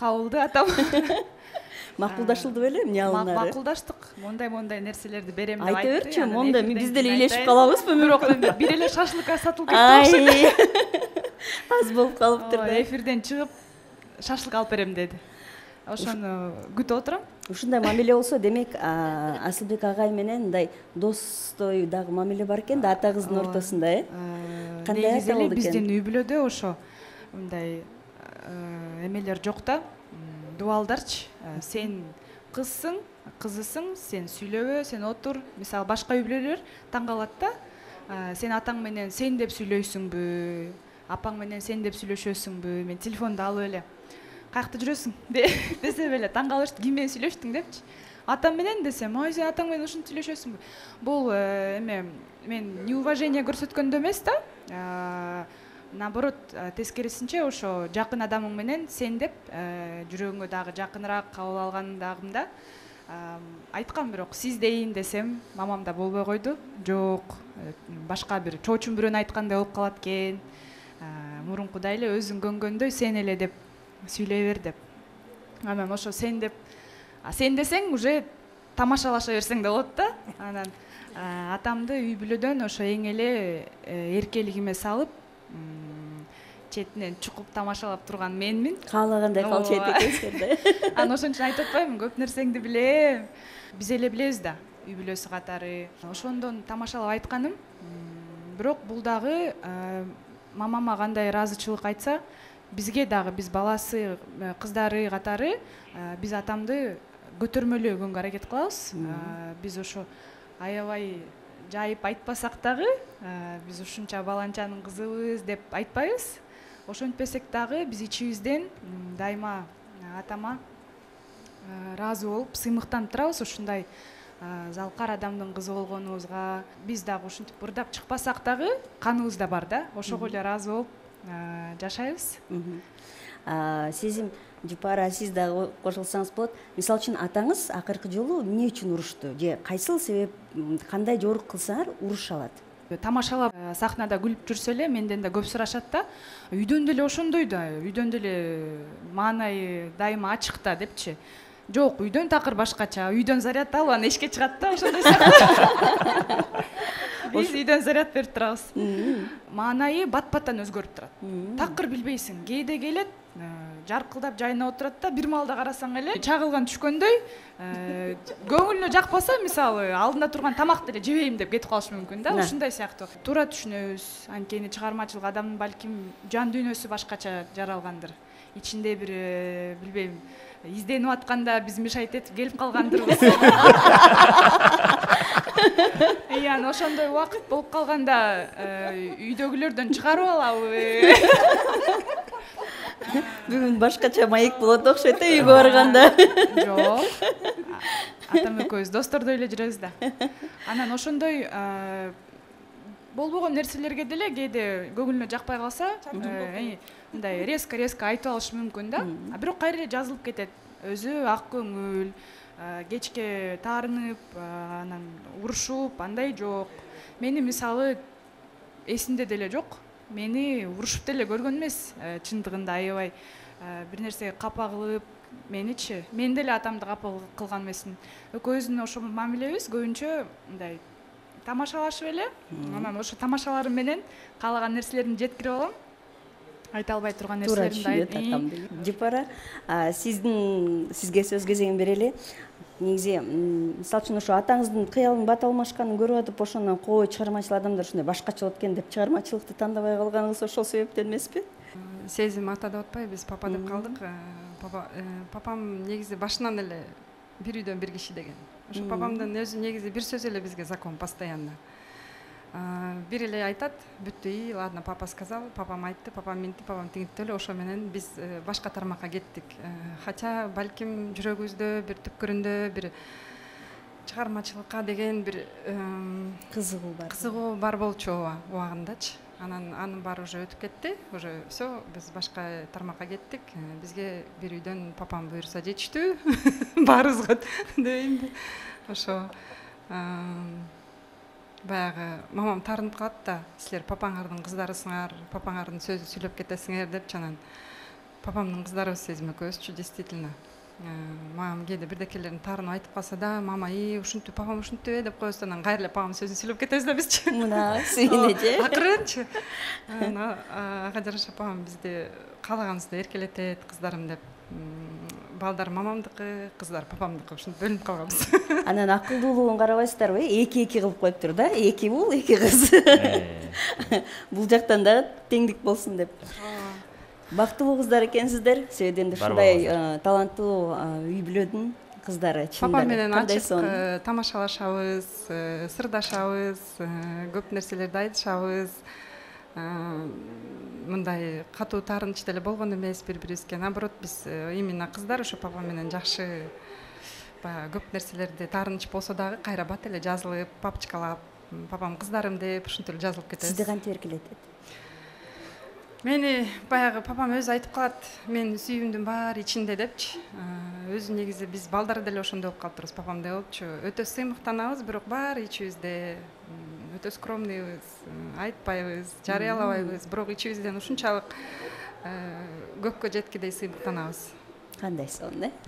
кабылды атам. Макулдашылды беле эмне алынары? Макулдаштык. Мондай нерселерди берем деп айтты. Айта берчи, монда биз деле илешип калабызбы? Бирок бир эле шашлыкка сатылып кетти. Аз болуп калыптыр да. Эфирден чыгып шашлык алып берем деди. Ошону күтүп отурам. Ушундай мамиле болсо, демек Асылбек агай менен мындай достой дагы мамиле бар экен да ата кыздын ортосунда, Кандай ата болду экен? Биздин үй бүлөдө ошо мындай эмелер жок да. Дуалдарчы. Сен кызысың, сен сүйлөбө, сен отур. Мисалы башка үй бүлөлөр таң калат да. Сен атаң менен сен деп сүйлөйсүңбү, апаң менен сен деп сүйлөшөсүңбү, мен телефонду алып эле каякта жүрөсүң десе беле таң калышты, ким менен сүйлөштүң депчи. Атам менен десем, ой сен атаң менен ушинтип сүйлөшөсүңбү. Бул эме мен неуважение көрсөткөндө эмес да. Наоборот, тескерисинче ошо жакын адамың менен сен деп жүрөгүңө дагы жакыныраак кабыл алгандагымда айткам, бирок сиз дейин десем, мамам да болбой койду. Жок, башка бир чоочун бирөөнү айткандай болуп калат экен. Мурункудай эле өзүң көнгөндөй сен эле деп сүйлөй бер деп. Анан ошо сен деп, сен десең уже тамашалаша берсең да болот да. Анан атамды үй бүлөдөн ошо эң эле эркелигиме салып, четинен чукуп тамашалап турган менмин. Каалагандай калчу экенсиң да. Анан ошон үчүн айтып атпаймынбы, көп нерсеңди билем. Биз эле билебиз да, үй бүлөсү катары. Ошондон тамашалап айтканым. Бирок бул дагы мамама кандай ыраазычылык айтса, бизге дагы биз баласы, кыздары катары биз атамды көтөрмөлүү өгөнгө аракет кылабыз. Биз ошо аябай жайып айтпасак дагы, биз ушунча баланчанын кызыбыз деп айтпайбыз. Ошентпесек дагы биз ичибизден дайыма атама ыраазы болуп, сыймыктанып турабыз ушундай залкар адамдын кызы болгонубузга. Биз дагы ушинтип ырдап чыкпасак дагы каныбызда бар да. Ошого эле ыраазы болуп жашайбыз. Сезим Жупара, сиз дагы кошулсаңыз болот. Мисалы үчүн атаңыз акыркы жолу эмне үчүн урушту? Же кайсыл себеп, кандай жорук кылсаңар урушалат? Тамашалап сахнада күлүп жүрсө эле менден да көп сурашат да. Үйдөн деле ошондой да, үйдөн деле маанайы дайыма ачык да депчи. Жок, үйдөн такыр башкача. Үйдөн заряд алып анан эшикке чыгат да, ошондой сыяктуу. Биз үйдөн заряд берип турабыз. Маанайы бат-баттан өзгөрүп турат. Такыр билбейсиң, кээде келет, жаркылдап жайнап отурат да, бир маалда карасаң эле чагылган түшкөндөй, көңүлүнө жакпаса, мисалы, алдында турган тамак деле жебейм деп кетип калышы мүмкүн да, ушундай сыяктуу. Туура түшүнөбүз. Анткени чыгармачылык адамдын балким жан дүйнөсү башкача жаралгандыр. Ичинде бир, билбейм, изденип атканда биз мешайт этип келип калгандырбыз. Анан ошондой убакыт болуп калганда үйдөгүлөрдөн чыгарып алабы? Бүгүн башкача маек болот окшойт үйгө барганда. Жок. Атам экөөбүз достордой эле жүрөбүз да. Анан ошондой болбогон нерселерге деле кээде көңүлүнө жакпай калса, мындай резко айтып алышы мүмкүн да. Бирок кайра эле жазылып кетет. Өзү ак көңүл, кечке таарынып, анан урушуп, андай жок. Мени мисалы эсимде деле жок. Мени урушуп деле көргөн эмес, чындыгында аябай бир нерсеге капа кылып, меничи, мен деле атамды капа кылган эмесмин. Экөөбүздүн ошо мамилебиз көбүнчө мындай тамашалашып эле, анан ошо тамашаларым менен каалаган нерселеримди жеткирип алам. Айта албай турган нерселеримди айтам. Жупара, сизге сөз кезегин берели. Негизи, мисалы үчүн ошо атаңыздын кыялын бата алмашканын көрүп атып, ошондон кой чыгармачыл адамдар ушундай башкача болот экен деп чыгармачылыкты тандабай калганыңыз ошол себептен эмеспи? Сезим ата деп атпайбы, биз папа деп калдык. Папам негизи башынан эле бир үйдөн бир киши деген. Ошо папамдын өзү негизи бир сөзү эле бизге закон постоянно. Бир эле айтат, бүттү, ладно, папа сказал, папам айтты, папам минти, папам тигинтти эле, ошо менен биз башка тармакка кеттик. Хотя балким жүрөгүбүздө бир түпкүрүндө бир чыгармачылыкка деген бир кызыгуу бар болчу убагындачы. Анын баары уже өтүп кетти. Уже все, биз башка тармакка кеттик. Бизге бир үйдөн папам буйруса жетиштүү. Баарыбызга дейинби. Ошо баягы мамам таарынып калат да, силер папаңардын кыздарысыңар, папаңардын сөзү сүйлөп кетесиңер деп, анан папамдын кыздарыбыз сезим экөөбүзчү действительно мага кээде бирдекелерин таарынып айтып калса да мама ушинтип папам ушинтип деп коебуз анан кайра эле папамдын сөзүн сүйлөп кетебиз да бизчи мына сүйүнө же акырынчы ага жараша папам бизди каалаганыбызды эркелетет кыздарым деп балдар мамамдыкы кыздар папамдыкы ушинтип бөлүнүп калганбыз анан акылдуулугун карабайсыздарбы эки кылып коюптур да эки уул эки кыз бул жактан дагы теңдик болсун деп бактылуу кыздар экенсиздер себебинде ушундай таланттуу үй бүлөнүн кыздары папам менен кандай ачык сонун тамашалашабыз сырдашабыз көп нерселерди айтышабыз мындай катуу таарынч деле болгон эмес бири бирибизге наоборот биз именно кыздар ошо папам менен жакшы баягы көп нерселерди таарынч болсо дагы кайра бат эле жазылып папочкалап папам кыздарым деп ушинтип эле жазылып кетебиз сизди кантип эркелетет мени баягы папам өзү айтып калат менин сүйүүмдүн баары ичинде депчи өзү негизи биз балдары деле ошондой болуп калыптырбыз папамдай болупчу өтө сыймыктанабыз бирок баары ичибизде өтө скромныйбыз айтпайбыз жарыялабайбыз бирок ичибизден ушунчалык көккө жеткидей сыймыктанабыз кандай сонун